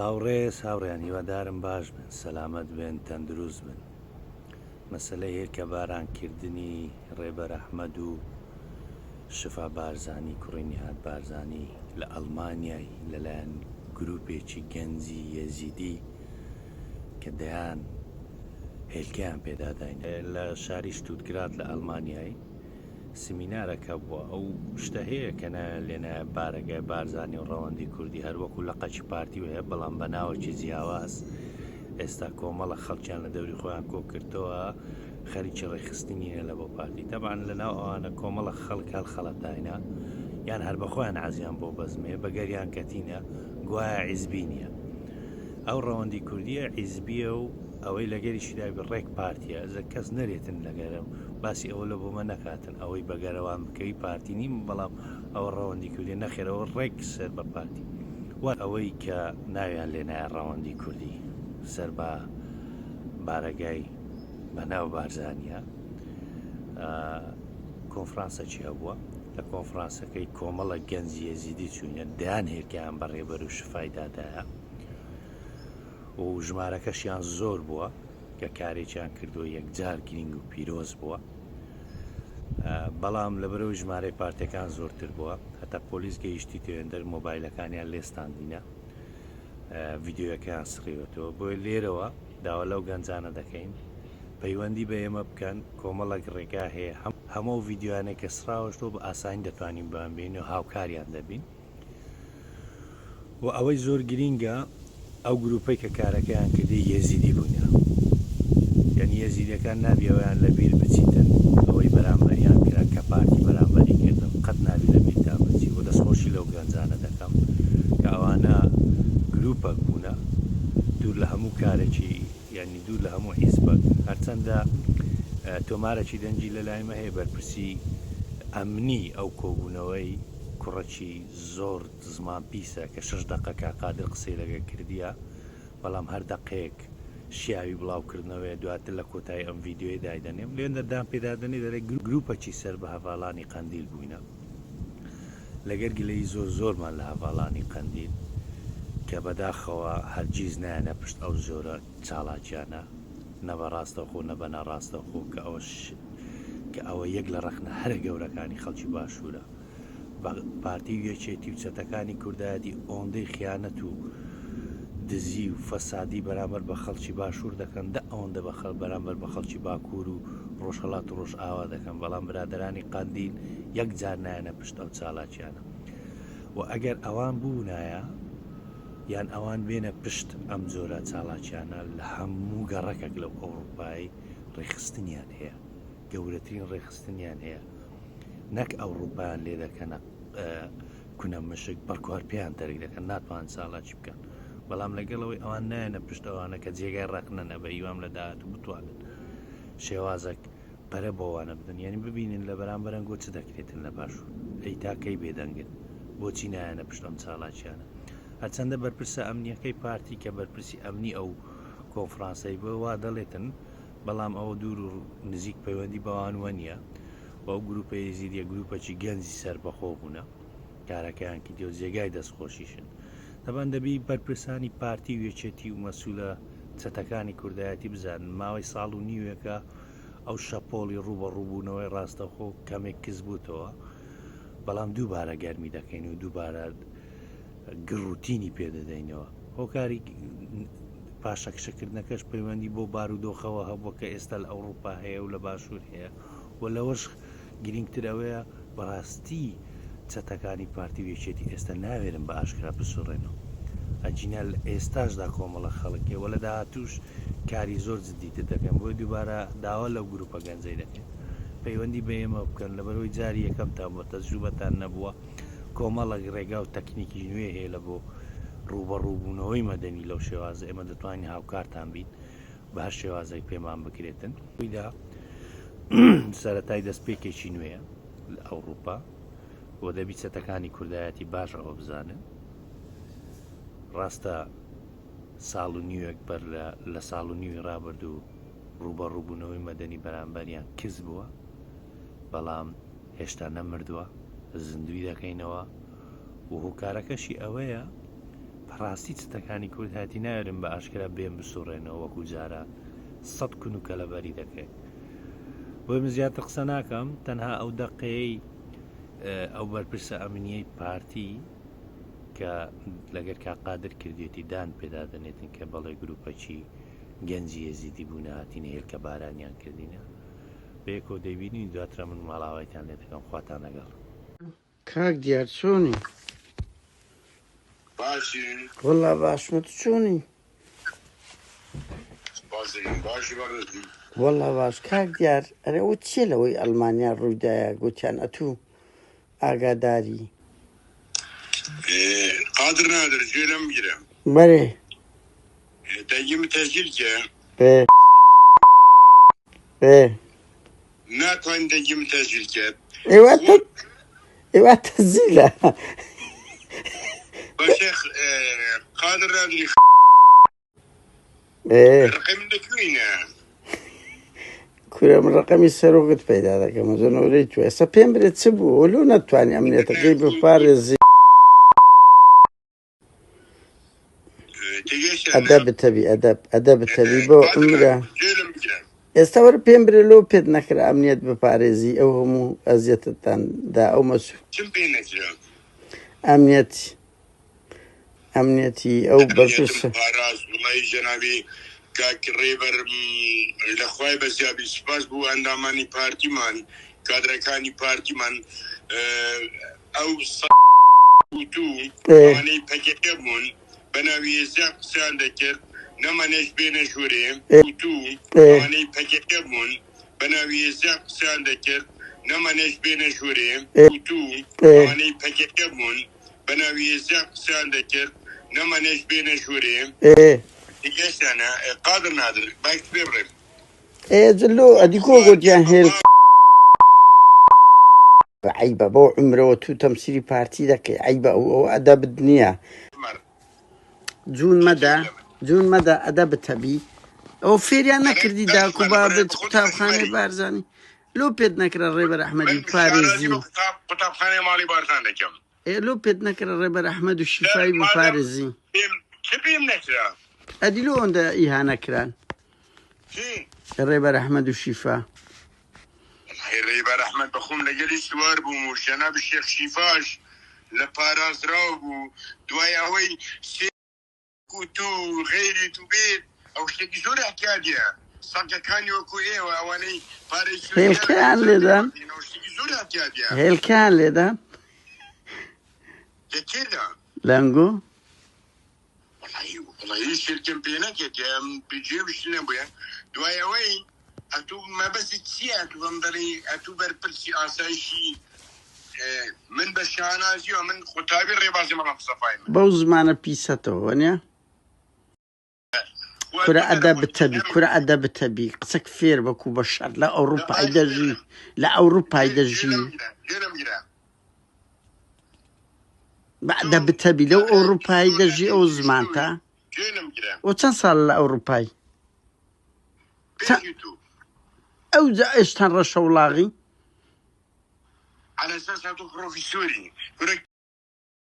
هاوڕێز هاوڕێیان هیوادارم باش بن، سەلامەت بن، تەندروست بن. مەسەلەی هێرکە بارانکردنی ڕێبەر ئەحمەد و شفا بارزانی کوڕی نیهاد بارزانی لە ئەڵمانیای لەلایەن گروپێکی گەنجی یەزیدی کە دەیان هێلکەیان پێداداین لە شاری شتوتگرات لە ئەڵمانیای سمینارەکە بووە. ئەو شتە هەیە کە لێنە بارەگای بارزانی و ڕەوەندی کوردی هەروەکو لە قەچی پارتی هەیە، بەڵام بە ناوەکی جیاواز ئێستا کۆمەڵە خەڵکیان لە دەوری خۆیان کۆکردەوە خەریکی ڕێخستنیە لە بۆ پارتی. تەبعاً لە ناو ئەوانە کۆمەڵە خەڵک هەڵخەڵەتداینە یان هەر بەخۆیان عازیان بۆ بەزمێ بەگەریان کەتینە گوایە عیزبی نییە. ئەو ڕەوەندی کوردیە عیزبیە و ئەوەی لەگەریشیدای ڕێک پارتیە ئەزە کەس نەرێتن لەگەرم باسی ئەوە لە بۆمە نەکاتن ئەوەی بەگەرەوان بکەوی پارتی نیم، بەڵام ئەوە ڕەوەندی کوردی نەخێرەوە ڕێک سەر بە پارتی وە ئەوەی کە ناویان لێنایە ڕەوەندی کوردی سەر بە بارەگای بەناو بارزانیە. کۆنفرانسە چی هەبووە؟ لە کۆنفرانسەکەی کۆمەڵە گەنجی یەزیدی چوونە دەیان هێرکیان بە ڕێبەر و شفای دادایە و ژمارەکەشیان زۆر بووە کە کارێکیان کردووە یەکجار گرنگ و پیرۆز بووە، بەڵام لەبەرەوەی ژمارەی پارتەکان زۆرتر بووە هەتا پۆلیس گەیشتی توێندەر مۆبایلەکانیان لێستاندینە، ڤیددیۆەکەیان سڕیوەتەوە. بۆی لێرەوە داوا لەو گەنجانە دەکەین پەیوەندی بە ئێمە بکەن، کۆمەڵک ڕێگا هەیە هەموو ڤیددیوانێک کە سراوەشتۆ بە ئاسانی دەتوانین بەمبین و هاوکاریان دەبین. و ئەوەی زۆر گرینگە ئەو گروپەی کە کارەکەیان کردی یەزیدی بوونە، یعنی یەزیدەکان نابیەوەیان لەبیر بچیتن ئەوەی بەرامبەریان کرا کە پارتی بەرامبەری کردن قەت نابی لەبیر تا بچی. و دەستخۆشی لەو گەنجانە دەکەم کە ئەوانە گروپەک بوونە دوور لە هەموو کارێکی، یعنی دوور لە هەموو حیزبەک. هەرچەندە تۆمارەکی دەنجی لەلایمە هەیە بەرپرسی ئەمنی ئەو کۆبوونەوەی کوڕەکی زۆر زمان پیسە کە 6 دقەکە قادر قسەی لەگە کردیە، بەڵام هەر دەقەیەک شیاوی بڵاوکردنەوەی دواتر لە کۆتایی ئەم ڤیددیۆی دایدەنێم لێن دەردان پێدادنی دەرێ گروپەکی سەر بە هەڤاڵانی قەندیل بووینە لەگەر گلەی زۆرمان لە هەڤاڵانی قەندیل کە بەداخەوە هەرگیز نایەنە پشت ئەو زۆرە چاڵاکیانە نەبە ڕاستەوخۆ نەبە ناڕاستەوخۆ کە ئەوە یەک لە ڕەخنە هەرە گەورەکانی خەڵکی باشوورە. پارتی یەکێتی و چەتەکانی کوردایەتی ئۆندەی خیانەت و دزی و فەسادی بەرامبەر بە خەڵکی باشوور دەکەن، ئەوەندە بەرامبەر بە خەڵکی باکوور و ڕۆژهەڵات و ڕۆژ ئاوا دەکەن، بەڵام برادرانی قەندیل یەکجار نایەنە پشت ئەو چالاکیانە. و ئەگەر ئەوان بوونایە یان ئەوان بێنە پشت ئەم جۆرە چالاکیانە لە هەموو گەڕەکێک لەو ئەوروپایی ڕێخستنیان هەیە، گەورەترین ڕێخستنیان هەیە، نەک ئەوروپایان لێ دەکەنە کونە مشک بەرکوار پێیان دەرێک دەکەن ناتوان چالاکی بکەن، بەڵام لەگەڵەوەی ئەوان نایەنە پشت ئەوانە کە جێگای ڕەخنەنە بە هیوام لە داهات و بتوانن شێوازێک پەرە بۆوانە بدەن. یعنی ببینن لە بەرامبەرەنگۆ چ دەکرێتن لە باشوور ئەی تاکەی بێدەنگن بۆچی نایەنە پشت ئەم چالاکیانە. هەرچەندە بەرپرسە ئەمنیەکەی پارتی کە بەرپرسی ئەمنی ئەو کۆنفرانسەی بۆ وا دەڵێتن، بەڵام ئەوە دوور و نزیک پەیوەندی بەوانوە نییە. بەو گروپە یەزیدیە گروپەکی گەنجی سەربەخۆ بوونە کارەکەیان کردی و جێگای دەستخۆشیشن. دەبان دەبی بەرپرسانی پارتی و یەکێتی و مەسوولە چەتەکانی کوردایەتی بزانن ماوەی ساڵ و نیوەکە ئەو شەپۆڵی ڕوبەڕووبوونەوەی ڕاستەخۆ کەمێک کەس بووتەوە، بەڵام دووبارە گەرمی دەکەین و دووبارە گڕوتینی پێدەدەینەوە. هۆکاری پاشەکشەکردنەکەش پەیوەندی بۆ بارودۆخەوە هەبووە کە ئێستا لە ئەوروپا هەیە و لە باشوور هەیە و لەوەش گرنگترەوەیە بەڕاستی چەتەکانی پارتی وێچێتی ئێستا ناوێرن بە ئاشکرا بسوڕێنەوە. ئەجینە لە ئێستاشدا کۆمەڵە خەڵکێوە لە داهاتوش کاری زۆر جددیتر دەکەن بۆی دووبارە داوا لەو گروپە گەنجەی دەکەن پەیوەندی بە ئێمە بکەن لەبەرەوەی جاری یەکەمتان بۆ تەجروبەتان نەبووە، کۆمەڵک ڕێگا و تەکنیکی نوێ هەیە لە بۆ ڕوبەڕووبوونەوەی مەدەنی لەو شێوازە ئێمە دەتوانین هاوکارتان بین بە هەر شێوازەی پێمان بکرێتن. ویدا سەرەتای دەستپێکێکی نوێیە لە ئەوروپا بۆ دەبی چەتەکانی کوردایەتی باش ئەوە بزانن. ڕاستە ساڵ و نیوەک بەر لە ساڵ و نیوی ڕابرد و ڕوبەڕووبوونەوەی مەدەنی بەرامبەریان کز بووە، بەڵام هێشتا نەمردووە، زیندوی دەکەینەوە و هۆکارەکەشی ئەوەیە بەڕاستی چتەکانی کورد هاتی نایرم بە ئاشکرا بێن بسوڕێنەوە وەکو جارە 100 کون و کەلەبەری دەکەێت بۆی من زیاتر قسە ناکەم تەنها ئەو دەقەیەی ئەو بەرپرسە ئەمنیەی پارتی کە لەگەر کاقادر کردێتی دان پێدا دەنێتن کە بەڵێ گروپەکی گەنجی ێزیدی بوون هاتینە هێلکە بارانیان کردینە بەیەکۆ دەیبینی دواترە من ماڵاوایتان لێ دەکەم خواتان لەگەڵ کاک دیار چۆنی؟ باشی وەڵا باشمە تو چۆنی؟ باشی بەڕێزی وەڵا باش کاک دیار ئەرێ ئەوە چییە لەوەی ئەڵمانیا ڕوویدایە گوتیان ئەتوو ئاگاداری قادر نادر جێرم گیرم بەرێ دەگیم تەسجیل کە ناتوانین دەگیم تەسجیل کرد ئێوە تەزیلە بەشێخ قادر نادری ڕقم دەکوینە کورە من ڕقەمی سەرۆکت پەیدا دەکەم زۆنەوەی تو ئێستا پێم برێت چ بوو ئۆلو نەتوانانی ئەمنێتەکەی بپارێزی ئەدە بتەبی ئەدە بتەبی بۆ ئەمرە جێرم گیرم ئێستا وەرە پێم برێ لۆ پێت نەکرا ئەمنیەت بپارێزی ئەو هەموو ئەزیەتتاندا ئەو مەسوول چم پێ نەکرا ئەمنیەتی ئەو بەرپرسە پاراز وڵی جەنابی کاک ڕێبەر لەخوای بەزیابی سپاس بوو ئەندامانی پارتیمان کادرەکانی پارتیمان ئەو ئەوانەی پەکەکە بوون بەناوی ێزا قسەیان دەکرد نەمانێش بێنە ژوورێ ئەوانەی پەکەکە بوون بەناوی ێزا قسەیان دەکرد نەمانێش بێنە ژوورێ ئەوانەی پەکەکە بوون بەناوی ێزا قسەیان دەکرد نەمانێش بێنە ژوورێ دیگەشتانە قادر نادر باک پێ بڕێم جلۆ ئەدیکۆ گوتیان هێل عیبە بۆ عمرەوە تو تەمسیری پارتی دەکەی عیبە ئەو ئەدە بدنیە جون مەدە ئەدە بتەبی ئەو فێریان نەکردی داکو بابێت قوتابخانەی بارزانانی لۆ پێت نەکرا ڕێبەر ئەحمەدی پارێزی قوتابخانەی ماڵی بارزان دەکەم لۆ پێت نەکرا ڕێبەر ئەحمەد و شیفایی بپارێزی چ پێم نەکرا ئەدی لۆ ئەوەندە ئیهانەکران ڕێبەر ئەحمەد و شیفا ڕێبەر ئەحمەد بەخۆم لەگەلی سوار بووم و جەناب شێخ شیفاش لە پارازراو بوو دوای ئەوەی سێکوت و غەیری تو بێت ئەو شتێکی زۆر احتیاجە سەگەکانی وەکو ئێوە ئەوانەی پارەی هێلکەیان لێدان شتێکی زۆر احتیاجە هێلکەیان لێدان لەکێدا لەنگۆ وڵی شرکم پێ نەکێت بجێ بشتنە بووە دوای ئەوەی ئەتوو مەبەستی چییە ئەتوو بەم دەڵی ئەتوو بەرپرسی ئاسایشی من بە شانازیەوە من قوتابی ڕێبازی مەڵام سەفای من بەو زمانە پیسەتەوە وەنیە کورە ئەدە بتەبی قسەک فێر بەکو بە شەر لە ئەوروپای دەژی بەعدە بتەبی لەو ئەوروپای دەژی ئەو زمانتە ئەو چەند ساڵ لە ئەوروپای ئەو ئێشتان ڕەشە وڵاغی على اساس هاتو بروفيسوري ولك